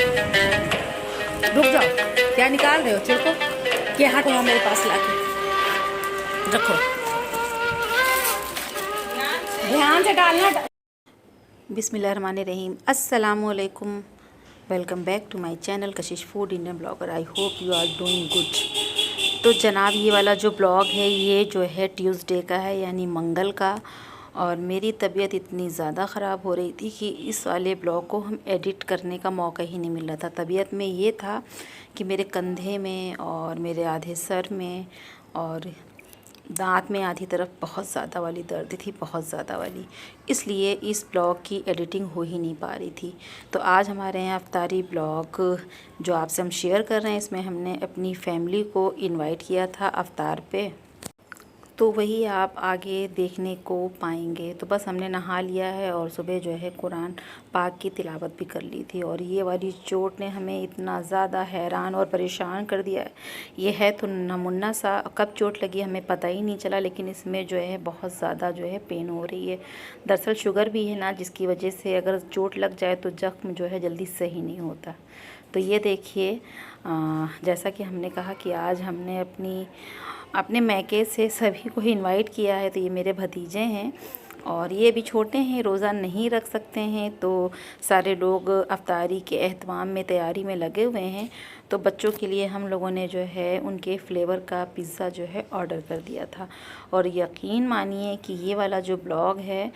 रुक जाओ, क्या निकाल रहे हो? चिड़को के हाथ वहाँ मेरे पास लाके रखो, ध्यान से डालना। बिस्मिल्लाहिर्रहमानिर्रहीम, अस्सलामुअलैकुम। Welcome back to my channel Kashish food Indian blogger. I hope you are doing good. तो जनाब, ये वाला जो ब्लॉग है ये जो है ट्यूसडे का है, यानी मंगल का। और मेरी तबीयत इतनी ज़्यादा ख़राब हो रही थी कि इस वाले ब्लॉग को हम एडिट करने का मौका ही नहीं मिल रहा था। तबीयत में ये था कि मेरे कंधे में और मेरे आधे सर में और दांत में आधी तरफ बहुत ज़्यादा वाली दर्द थी, बहुत ज़्यादा वाली। इसलिए इस ब्लॉग की एडिटिंग हो ही नहीं पा रही थी। तो आज हमारे यहाँ अफ्तारी ब्लॉग जो आपसे हम शेयर कर रहे हैं, इसमें हमने अपनी फैमिली को इनवाइट किया था अफ्तार पे। तो वही आप आगे देखने को पाएंगे। तो बस हमने नहा लिया है और सुबह जो है कुरान पाक की तिलावत भी कर ली थी। और ये वाली चोट ने हमें इतना ज़्यादा हैरान और परेशान कर दिया है। ये है तो नमुन्ना सा, कब चोट लगी हमें पता ही नहीं चला, लेकिन इसमें जो है बहुत ज़्यादा जो है पेन हो रही है। दरअसल शुगर भी है ना, जिसकी वजह से अगर चोट लग जाए तो ज़ख्म जो है जल्दी सही नहीं होता। तो ये देखिए, जैसा कि हमने कहा कि आज हमने अपने मैके से सभी को इनवाइट किया है। तो ये मेरे भतीजे हैं और ये भी छोटे हैं, रोज़ा नहीं रख सकते हैं। तो सारे लोग अफ्तारी के एहतमाम में, तैयारी में लगे हुए हैं। तो बच्चों के लिए हम लोगों ने जो है उनके फ्लेवर का पिज़्ज़ा जो है ऑर्डर कर दिया था। और यकीन मानिए कि ये वाला जो ब्लॉग है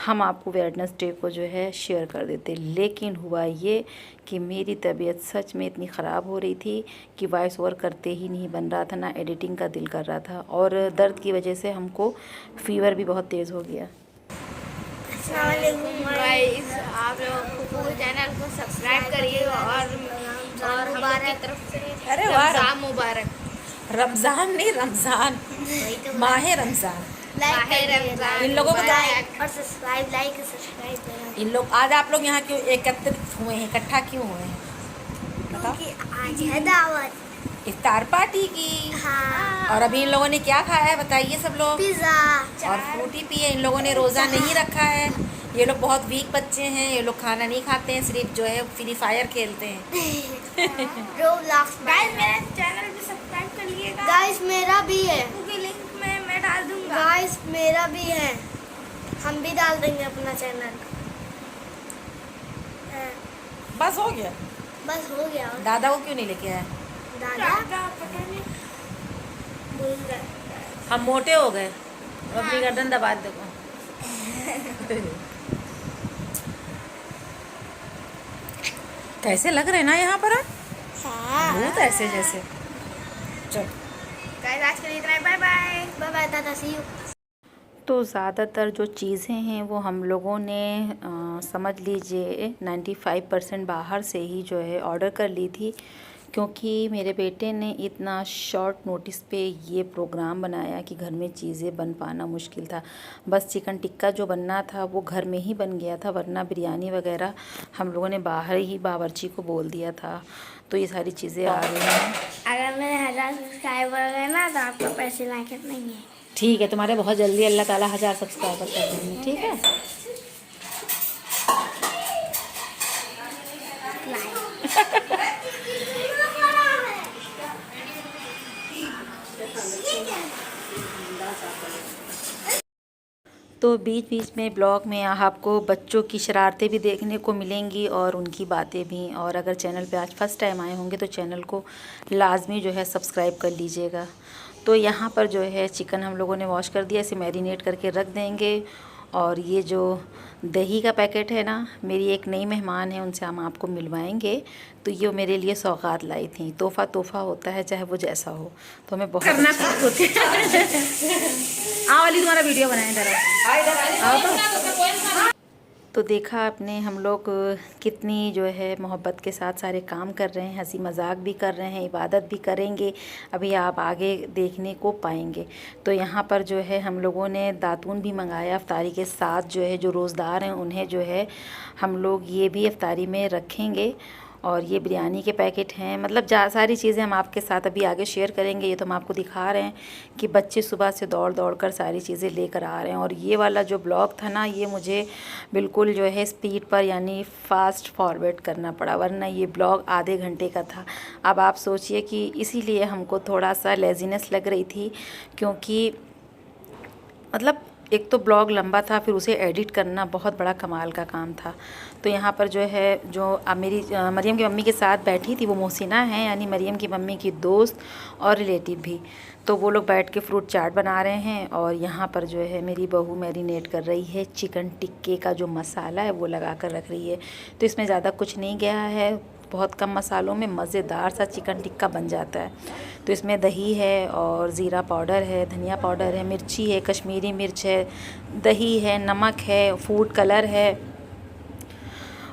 हम आपको वेडनेसडे को जो है शेयर कर देते, लेकिन हुआ ये कि मेरी तबीयत सच में इतनी ख़राब हो रही थी कि वॉइस ओवर करते ही नहीं बन रहा था, ना एडिटिंग का दिल कर रहा था। और दर्द की वजह से हमको फ़ीवर भी बहुत तेज़ हो गया। गाइस, आप लोग चैनल को सब्सक्राइब करिए और हमारी तरफ से अरे वाह, रमज़ान मुबारक। रमज़ान नहीं, रमज़ान, माहे रमज़ान। रमज़ान इन लोगों को लाइक और सब्सक्राइब इन लोग आज आप लोग यहाँ क्यों एकत्रित हुए हैं, इकट्ठा क्यों हुए हैं बताओ? आज है दावत इफ्तार पार्टी की। हाँ। और अभी इन लोगों ने क्या खाया है बताइए सब लोग? पिज़्ज़ा और फ्रूटी पी है। इन लोगों ने रोज़ा नहीं रखा है। ये लोग बहुत वीक बच्चे हैं, ये लोग खाना नहीं खाते हैं, सिर्फ जो है फ्री फायर खेलते हैं। गाइस, मेरा चैनल भी सब्सक्राइब कर लीजिएगा। गाइस, मेरा भी है, क्योंकि लिंक में मैं डाल दूंगा। गाइस, मेरा भी है, हम भी डाल देंगे अपना चैनल। बस हो गया, बस हो गया। दादा को क्यों नहीं लेके आए? दादा पता नहीं भूल गए। हम मोटे हो गए, अपनी गर्दन दबा देखो। कैसे लग रहे हैं ना यहाँ पर? हाँ। बहुत ऐसे जैसे। चल गाइस, आज के लिए इतना ही। Bye bye. बाय बाय दादा, सी यू। तो ज़्यादातर जो चीज़ें हैं वो हम लोगों ने समझ लीजिए 95% बाहर से ही जो है ऑर्डर कर ली थी, क्योंकि मेरे बेटे ने इतना शॉर्ट नोटिस पे ये प्रोग्राम बनाया कि घर में चीज़ें बन पाना मुश्किल था। बस चिकन टिक्का जो बनना था वो घर में ही बन गया था, वरना बिरयानी वगैरह हम लोगों ने बाहर ही बावर्ची को बोल दिया था। तो ये सारी चीज़ें आ रही हैं। अगर मेरे 1000 सब्सक्राइबर गए ना तो आपको पैसे लाके नहीं है। ठीक है, तुम्हारे बहुत जल्दी अल्लाह ताला 1000 सब्सक्राइबर कर देंगे, ठीक है? तो बीच बीच में ब्लॉग में आपको बच्चों की शरारतें भी देखने को मिलेंगी और उनकी बातें भी। और अगर चैनल पे आज फर्स्ट टाइम आए होंगे तो चैनल को लाजमी जो है सब्सक्राइब कर लीजिएगा। तो यहाँ पर जो है चिकन हम लोगों ने वॉश कर दिया, इसे मैरिनेट करके रख देंगे। और ये जो दही का पैकेट है ना, मेरी एक नई मेहमान है, उनसे हम आपको मिलवाएंगे। तो ये मेरे लिए सौगात लाई थी। तोहफ़ा होता है, चाहे वो जैसा हो। तो हमें बहुत करना होती है। आओ अली, तुम्हारा वीडियो बनाए जरा, आओ। तो देखा आपने, हम लोग कितनी जो है मोहब्बत के साथ सारे काम कर रहे हैं, हंसी मजाक भी कर रहे हैं, इबादत भी करेंगे। अभी आप आगे देखने को पाएंगे। तो यहाँ पर जो है हम लोगों ने दातून भी मंगाया अफ्तारी के साथ। जो है जो रोज़दार हैं उन्हें जो है हम लोग ये भी अफ्तारी में रखेंगे। और ये बिरयानी के पैकेट हैं। मतलब सारी चीज़ें हम आपके साथ अभी आगे शेयर करेंगे। ये तो हम आपको दिखा रहे हैं कि बच्चे सुबह से दौड़ दौड़ कर सारी चीज़ें लेकर आ रहे हैं। और ये वाला जो ब्लॉग था ना, ये मुझे बिल्कुल जो है स्पीड पर यानी फ़ास्ट फॉरवर्ड करना पड़ा, वरना ये ब्लॉग आधे घंटे का था। अब आप सोचिए कि इसीलिए हमको थोड़ा सा लेज़ीनेस लग रही थी, क्योंकि मतलब एक तो ब्लॉग लंबा था, फिर उसे एडिट करना बहुत बड़ा कमाल का काम था। तो यहाँ पर जो है, जो अब मेरी मरियम की मम्मी के साथ बैठी थी वो मोहसिना हैं, यानी मरियम की मम्मी की दोस्त और रिलेटिव भी। तो वो लोग बैठ के फ्रूट चाट बना रहे हैं। और यहाँ पर जो है मेरी बहू मैरिनेट कर रही है चिकन टिक्के का जो मसाला है वो लगा कर रख रही है। तो इसमें ज़्यादा कुछ नहीं गया है, बहुत कम मसालों में मज़ेदार सा चिकन टिक्का बन जाता है। तो इसमें दही है और ज़ीरा पाउडर है, धनिया पाउडर है, मिर्ची है, कश्मीरी मिर्च है, दही है, नमक है, फूड कलर है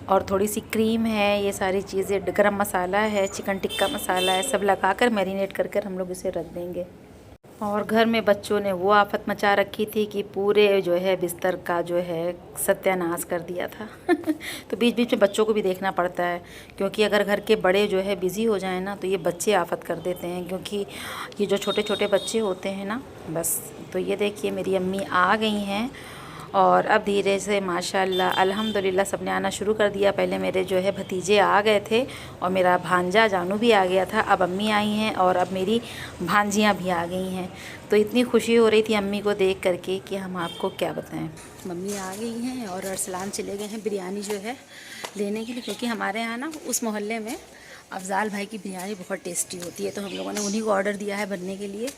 और थोड़ी सी क्रीम है। ये सारी चीज़ें, गरम मसाला है, चिकन टिक्का मसाला है, सब लगाकर मैरिनेट कर कर हम लोग इसे रख देंगे। और घर में बच्चों ने वो आफत मचा रखी थी कि पूरे जो है बिस्तर का जो है सत्यानाश कर दिया था। तो बीच बीच में बच्चों को भी देखना पड़ता है, क्योंकि अगर घर के बड़े जो है बिज़ी हो जाए ना तो ये बच्चे आफत कर देते हैं, क्योंकि ये जो छोटे छोटे बच्चे होते हैं ना, बस। तो ये देखिए मेरी अम्मी आ गई हैं और अब धीरे से माशाल्लाह अल्हम्दुलिल्लाह सबने आना शुरू कर दिया। पहले मेरे जो है भतीजे आ गए थे और मेरा भांजा जानू भी आ गया था। अब अम्मी आई हैं और अब मेरी भांजियाँ भी आ गई हैं। तो इतनी खुशी हो रही थी अम्मी को देख करके कि हम आपको क्या बताएं। मम्मी आ गई हैं और अरसलान चले गए हैं बिरयानी जो है लेने के लिए, क्योंकि हमारे यहाँ ना उस मोहल्ले में अफजाल भाई की बिरयानी बहुत टेस्टी होती है। तो हम लोगों ने उन्हीं को ऑर्डर दिया है बनने के लिए।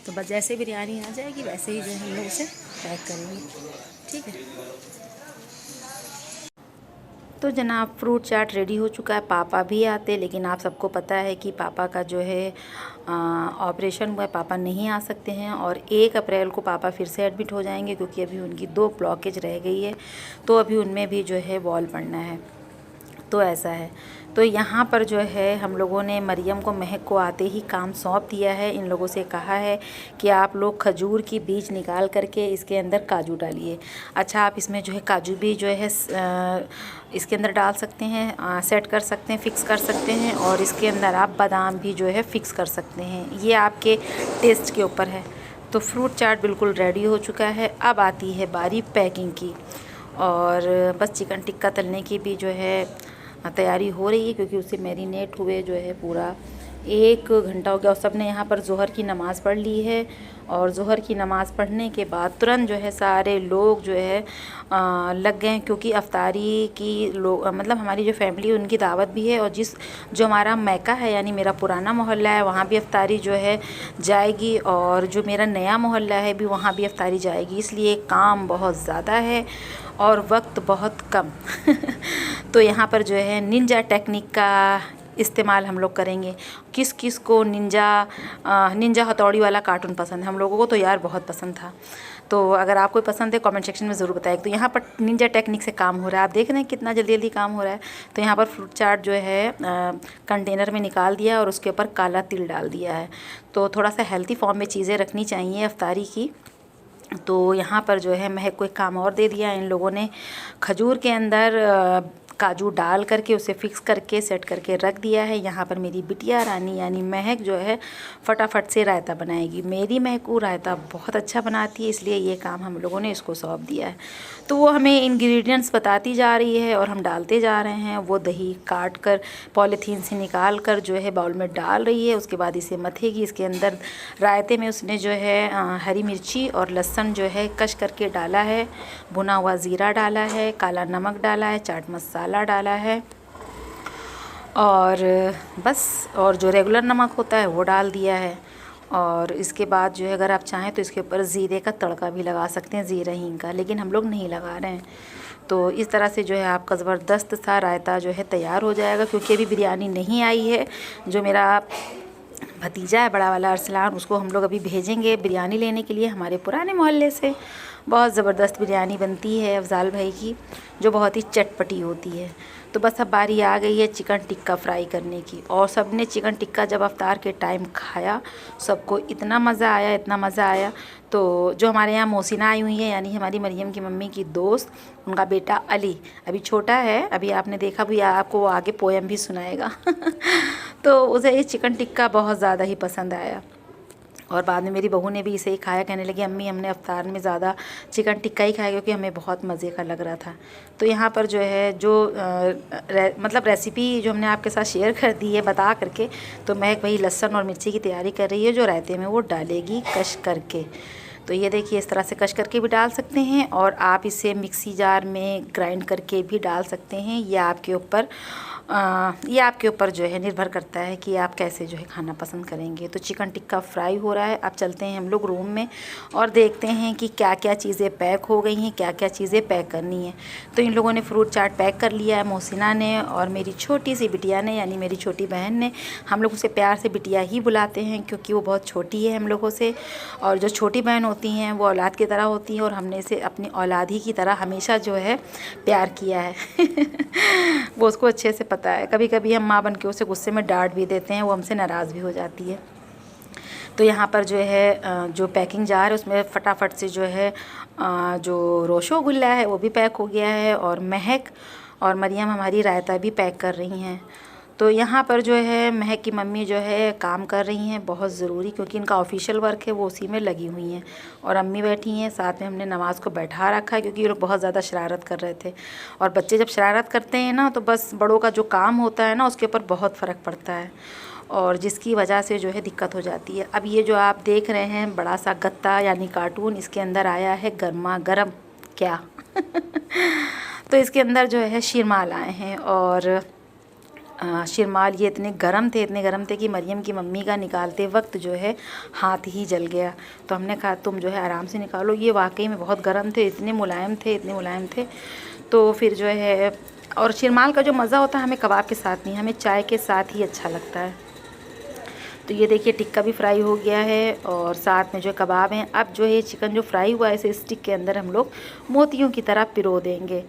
तो बस जैसे बिरयानी आ जाएगी वैसे ही जो है हम लोग उसे पैक करेंगे, ठीक है। तो जनाब फ्रूट चाट रेडी हो चुका है। पापा भी आते, लेकिन आप सबको पता है कि पापा का जो है ऑपरेशन हुआ है, पापा नहीं आ सकते हैं। और 1 अप्रैल को पापा फिर से एडमिट हो जाएंगे, क्योंकि अभी उनकी 2 ब्लॉकेज रह गई है। तो अभी उनमें भी जो है वॉल पड़ना है। तो ऐसा है। तो यहाँ पर जो है हम लोगों ने मरियम को, महक को आते ही काम सौंप दिया है। इन लोगों से कहा है कि आप लोग खजूर की बीज निकाल करके इसके अंदर काजू डालिए। अच्छा, आप इसमें जो है काजू भी जो है इसके अंदर डाल सकते हैं, सेट कर सकते हैं, फ़िक्स कर सकते हैं। और इसके अंदर आप बादाम भी जो है फ़िक्स कर सकते हैं, ये आपके टेस्ट के ऊपर है। तो फ्रूट चाट बिल्कुल रेडी हो चुका है। अब आती है बारी पैकिंग की, और बस चिकन टिक्का तलने की भी जो है तैयारी हो रही है, क्योंकि उससे मैरिनेट हुए जो है पूरा 1 घंटा हो गया। और सब ने यहाँ पर ज़ोहर की नमाज़ पढ़ ली है। और ज़ोहर की नमाज़ पढ़ने के बाद तुरंत जो है सारे लोग जो है लग गए हैं, क्योंकि अफ्तारी की मतलब हमारी जो फैमिली है उनकी दावत भी है। और जो हमारा मैका है यानी मेरा पुराना मोहल्ला है, वहाँ भी अफ्तारी जो है जाएगी। और जो मेरा नया मोहल्ला है भी, वहाँ भी अफ्तारी जाएगी। इसलिए काम बहुत ज़्यादा है और वक्त बहुत कम। तो यहाँ पर जो है निंजा टेक्निक का इस्तेमाल हम लोग करेंगे। किस किस को निंजा हथौड़ी वाला कार्टून पसंद है? हम लोगों को तो यार बहुत पसंद था। तो अगर आपको पसंद है कमेंट सेक्शन में ज़रूर बताएं। तो यहाँ पर निंजा टेक्निक से काम हो रहा है, आप देख रहे हैं कितना जल्दी जल्दी काम हो रहा है। तो यहाँ पर फ्रूट चाट जो है कंटेनर में निकाल दिया और उसके ऊपर काला तिल डाल दिया है। तो थोड़ा सा हेल्थी फॉर्म में चीज़ें रखनी चाहिए अफ्तारी की। तो यहाँ पर जो है महक को एक काम और दे दिया इन लोगों ने, खजूर के अंदर काजू डाल करके उसे फ़िक्स करके सेट करके रख दिया है। यहाँ पर मेरी बिटिया रानी यानी महक जो है फटाफट से रायता बनाएगी। मेरी महकू रायता बहुत अच्छा बनाती है, इसलिए ये काम हम लोगों ने इसको सौंप दिया है। तो वो हमें इंग्रेडिएंट्स बताती जा रही है और हम डालते जा रहे हैं। वो दही काट कर पॉलीथीन से निकाल कर जो है बाउल में डाल रही है। उसके बाद इसे मथेगी। इसके अंदर रायते में उसने जो है हरी मिर्ची और लहसुन जो है कश करके डाला है, भुना हुआ ज़ीरा डाला है, काला नमक डाला है, चाट मसाला डाला है और बस, और जो रेगुलर नमक होता है वो डाल दिया है। और इसके बाद जो है अगर आप चाहें तो इसके ऊपर ज़ीरे का तड़का भी लगा सकते हैं, ज़ीरा हींग का, लेकिन हम लोग नहीं लगा रहे हैं। तो इस तरह से जो है आपका ज़बरदस्त सा रायता जो है तैयार हो जाएगा। क्योंकि अभी बिरयानी नहीं आई है, जो मेरा भतीजा है बड़ा वाला अरसलान, उसको हम लोग अभी भेजेंगे बिरयानी लेने के लिए हमारे पुराने मोहल्ले से। बहुत ज़बरदस्त बिरयानी बनती है अफ़ज़ाल भाई की, जो बहुत ही चटपटी होती है। तो बस अब बारी आ गई है चिकन टिक्का फ्राई करने की। और सब ने चिकन टिक्का जब अफ्तार के टाइम खाया, सबको इतना मज़ा आया, इतना मज़ा आया। तो जो हमारे यहाँ मोहसिना आई हुई है, यानी हमारी मरियम की मम्मी की दोस्त, उनका बेटा अली अभी छोटा है, अभी आपने देखा भी, आपको वो आगे पोएम भी सुनाएगा तो उसे ये चिकन टिक्का बहुत ज़्यादा ही पसंद आया। और बाद में मेरी बहू ने भी इसे ही खाया, कहने लगी अम्मी हमने अफ्तार में ज़्यादा चिकन टिक्का ही खाया क्योंकि हमें बहुत मज़े का लग रहा था। तो यहाँ पर जो है जो मतलब रेसिपी जो हमने आपके साथ शेयर कर दी है बता करके, तो महक वही लहसुन और मिर्ची की तैयारी कर रही है जो रायते में वो डालेगी कश करके। तो ये देखिए इस तरह से कश करके भी डाल सकते हैं और आप इसे मिक्सी जार में ग्राइंड करके भी डाल सकते हैं। ये आपके ऊपर जो है निर्भर करता है कि आप कैसे जो है खाना पसंद करेंगे। तो चिकन टिक्का फ्राई हो रहा है। अब चलते हैं हम लोग रूम में और देखते हैं कि क्या क्या चीज़ें पैक हो गई हैं, क्या क्या चीज़ें पैक करनी है। तो इन लोगों ने फ्रूट चाट पैक कर लिया है, मोहसिना ने और मेरी छोटी सी बिटिया ने, यानी मेरी छोटी बहन ने। हम लोग उसे प्यार से बिटिया ही बुलाते हैं क्योंकि वो बहुत छोटी है हम लोगों से। और जो छोटी बहन होती हैं वो औलाद की तरह होती हैं और हमने इसे अपनी औलाद ही की तरह हमेशा जो है प्यार किया है वो उसको अच्छे से पता है। कभी कभी हम माँ बन के उसे गुस्से में डांट भी देते हैं, वो हमसे नाराज़ भी हो जाती है। तो यहाँ पर जो है जो पैकिंग जार है उसमें फटाफट से जो है जो रसगुल्ला है वो भी पैक हो गया है और महक और मरियम हमारी रायता भी पैक कर रही हैं। तो यहाँ पर जो है महक की मम्मी जो है काम कर रही हैं बहुत ज़रूरी, क्योंकि इनका ऑफिशियल वर्क है, वो उसी में लगी हुई हैं। और अम्मी बैठी हैं साथ में, हमने नमाज़ को बैठा रखा है क्योंकि ये लोग बहुत ज़्यादा शरारत कर रहे थे। और बच्चे जब शरारत करते हैं ना तो बस बड़ों का जो काम होता है ना उसके ऊपर बहुत फ़र्क पड़ता है और जिसकी वजह से जो है दिक्कत हो जाती है। अब ये जो आप देख रहे हैं बड़ा सा गत्ता यानी कार्टून, इसके अंदर आया है गर्मा गर्म क्या तो इसके अंदर जो है शीरमाल आए हैं और शिरमाल ये इतने गरम थे कि मरियम की मम्मी का निकालते वक्त जो है हाथ ही जल गया। तो हमने कहा तुम जो है आराम से निकालो। ये वाकई में बहुत गरम थे, इतने मुलायम थे। तो फिर जो है, और शिरमाल का जो मज़ा होता है हमें कबाब के साथ नहीं, हमें चाय के साथ ही अच्छा लगता है। तो ये देखिए टिक्का भी फ्राई हो गया है और साथ में जो कबाब हैं। अब जो है चिकन जो फ्राई हुआ है इसे स्टिक के अंदर हम लोग मोतियों की तरह पिरो देंगे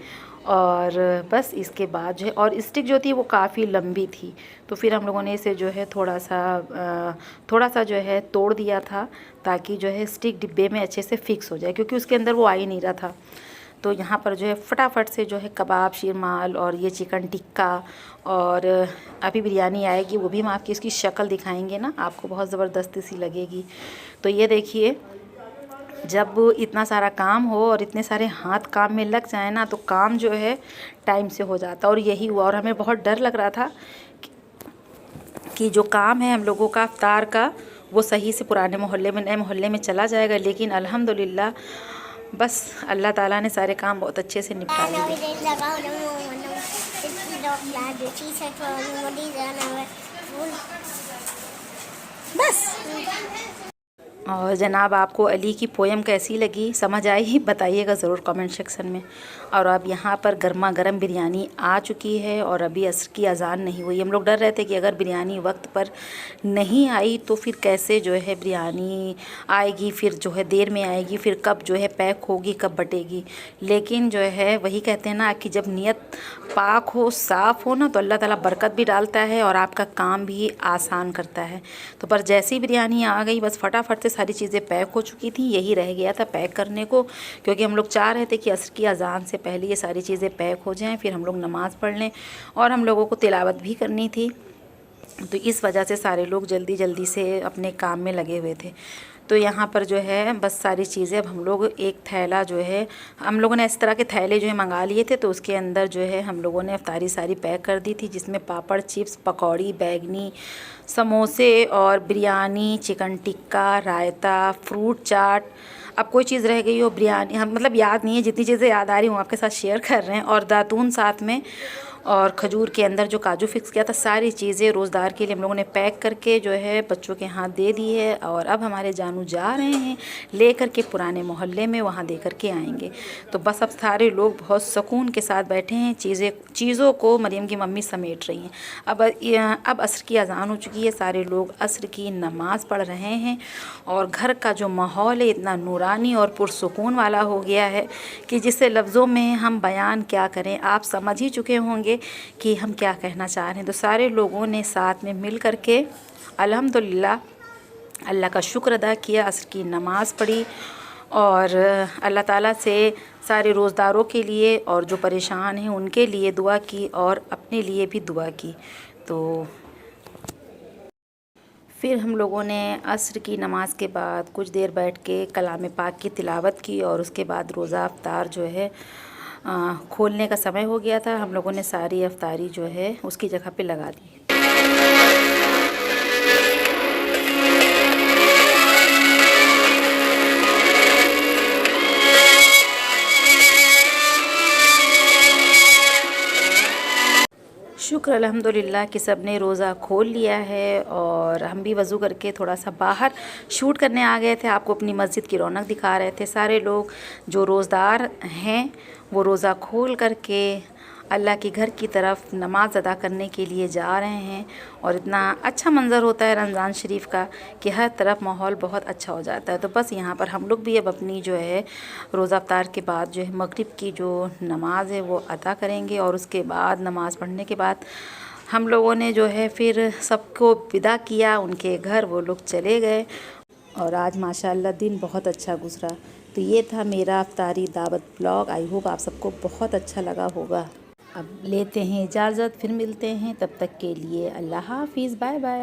और बस इसके बाद जो है, और स्टिक जो थी वो काफ़ी लंबी थी तो फिर हम लोगों ने इसे जो है थोड़ा सा जो है तोड़ दिया था ताकि जो है स्टिक डिब्बे में अच्छे से फिक्स हो जाए, क्योंकि उसके अंदर वो आ ही नहीं रहा था। तो यहाँ पर जो है फटाफट से जो है कबाब, शीरमाल और ये चिकन टिक्का, और अभी बिरयानी आएगी वो भी हम आपकी इसकी शक्ल दिखाएंगे ना, आपको बहुत ज़बरदस्ती सी लगेगी। तो ये देखिए जब इतना सारा काम हो और इतने सारे हाथ काम में लग जाए ना तो काम जो है टाइम से हो जाता, और यही हुआ। और हमें बहुत डर लग रहा था कि जो काम है हम लोगों का इफ्तार का वो सही से पुराने मोहल्ले में, नए मोहल्ले में चला जाएगा, लेकिन अल्हम्दुलिल्लाह बस अल्लाह ताला ने सारे काम बहुत अच्छे से निपटा लिए। बस और जनाब आपको अली की पोएम कैसी लगी, समझ आई, बताइएगा ज़रूर कमेंट सेक्शन में। और अब यहाँ पर गर्मा गर्म बिरयानी आ चुकी है और अभी असर की अज़ान नहीं हुई। हम लोग डर रहे थे कि अगर बिरयानी वक्त पर नहीं आई तो फिर कैसे जो है बिरयानी आएगी, फिर जो है देर में आएगी, फिर कब जो है पैक होगी, कब बटेगी। लेकिन जो है वही कहते हैं ना कि जब नीयत पाक हो, साफ़ हो ना, तो अल्लाह ताला बरकत भी डालता है और आपका काम भी आसान करता है। तो पर जैसी बिरयानी आ गई बस फटाफट से सारी चीज़ें पैक हो चुकी थी, यही रह गया था पैक करने को, क्योंकि हम लोग चाह रहे थे कि असर की अज़ान से पहले ये सारी चीज़ें पैक हो जाएं, फिर हम लोग नमाज़ पढ़ लें और हम लोगों को तिलावत भी करनी थी। तो इस वजह से सारे लोग जल्दी जल्दी से अपने काम में लगे हुए थे। तो यहाँ पर जो है बस सारी चीज़ें, अब हम लोग एक थैला जो है, हम लोगों ने इस तरह के थैले जो है मंगा लिए थे, तो उसके अंदर जो है हम लोगों ने इफ्तारी सारी पैक कर दी थी, जिसमें पापड़, चिप्स, पकौड़ी, बैगनी, समोसे और बिरयानी, चिकन टिक्का, रायता, फ्रूट चाट। अब कोई चीज़ रह गई हो बिरयानी, हम मतलब याद नहीं है, जितनी चीज़ें याद आ रही हूँ आपके साथ शेयर कर रहे हैं, और दातून साथ में, और खजूर के अंदर जो काजू फिक्स किया था, सारी चीज़ें रोज़दार के लिए हम लोगों ने पैक करके जो है बच्चों के हाथ दे दी है। और अब हमारे जानू जा रहे हैं ले कर के पुराने मोहल्ले में, वहाँ दे कर के आएंगे। तो बस अब सारे लोग बहुत सुकून के साथ बैठे हैं, चीज़ों को मरियम की मम्मी समेट रही हैं। अब असर की अज़ान हो चुकी है, सारे लोग असर की नमाज़ पढ़ रहे हैं और घर का जो माहौल है इतना नूरानी और पुरसुकून वाला हो गया है कि जिसे लफ्ज़ों में हम बयान क्या करें। आप समझ ही चुके होंगे कि हम क्या कहना चाह रहे हैं। तो सारे लोगों ने साथ में मिल कर के अल्हम्दुलिल्लाह अल्लाह का शुक्र अदा किया, असर की नमाज़ पढ़ी और अल्लाह ताला से सारे रोज़दारों के लिए और जो परेशान हैं उनके लिए दुआ की और अपने लिए भी दुआ की। तो फिर हम लोगों ने असर की नमाज़ के बाद कुछ देर बैठ के कलाम पाक की तिलावत की और उसके बाद रोज़ा अफ्तार जो है खोलने का समय हो गया था। हम लोगों ने सारी अफ्तारी जो है उसकी जगह पे लगा दी। शुक्र अल्हम्दुलिल्लाह कि सब ने रोज़ा खोल लिया है और हम भी वज़ू करके थोड़ा सा बाहर शूट करने आ गए थे। आपको अपनी मस्जिद की रौनक दिखा रहे थे। सारे लोग जो रोज़दार हैं वो रोज़ा खोल करके अल्लाह के घर की तरफ नमाज़ अदा करने के लिए जा रहे हैं और इतना अच्छा मंज़र होता है रमज़ान शरीफ का कि हर तरफ माहौल बहुत अच्छा हो जाता है। तो बस यहाँ पर हम लोग भी अब अपनी जो है रोज़ा अफ्तार के बाद जो है मगरिब की जो नमाज़ है वो अदा करेंगे और उसके बाद नमाज़ पढ़ने के बाद हम लोगों ने जो है फिर सबको विदा किया उनके घर, वो लोग चले गए और आज माशाअल्लाह दिन बहुत अच्छा गुज़रा। तो ये था मेरा अफ्तारी दावत ब्लॉग। आई होप आप सबको बहुत अच्छा लगा होगा। अब लेते हैं इजाज़त, फिर मिलते हैं, तब तक के लिए अल्लाह हाफ़िज़, बाय बाय।